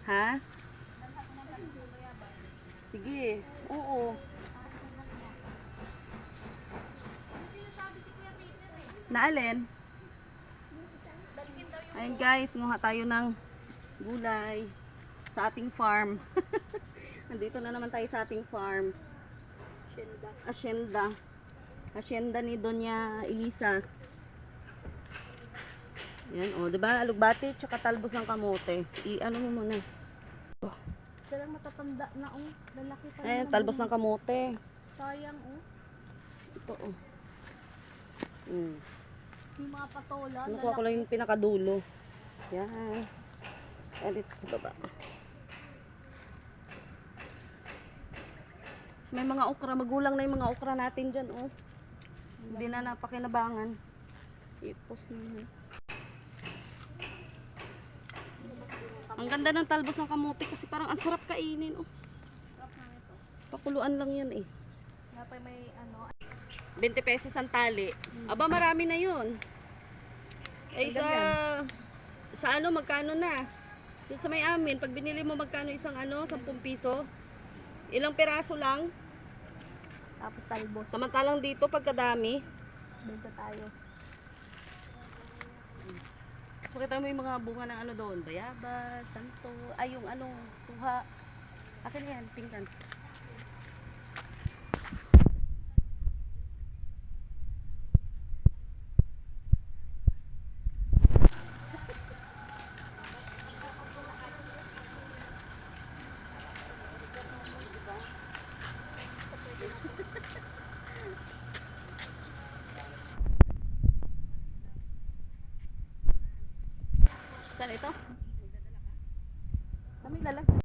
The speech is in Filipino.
Ha? Sige. Oo. Naalin? Ayun guys, nguha tayo ng gulay sa ating farm. Nandito na naman tayo sa ating farm. Hacienda. Hacienda ni Doña Elisa. Yan, oh, 'di ba? Alugbati tsaka talbos ng kamote. I-ano mo muna. Talagang matatanda na, oh. Lalaki pa Eh, naman talbos yung- ng kamote. Sayang, oh. Ito, oh. Mm. Yung mga patola, Nakuha ko lang yung pinakadulo. Yan. Edit sa baba. So, may mga okra. Magulang na yung mga okra natin dyan, oh. Hindi na napakinabangan. I-post na. Ang ganda ng talbos ng kamote kasi parang ang sarap kainin, oh. Sarap na ito. Pakuluan lang yan, eh. Napay may ano. 20 pesos ang tali. Aba, marami na yun. Eh, sa ano, magkano na? Doon sa may amin, pag binili mo magkano isang ano, 10 piso? Ilang peraso lang? Tapos talbos. Samantalang dito, pagkadami. Benta tayo. So, kita mo yung mga bunga ng ano doon. Bayabas, santo, ay yung ano, suha. Akin na yan, pinggan. Saan ito? Kami lalagyan.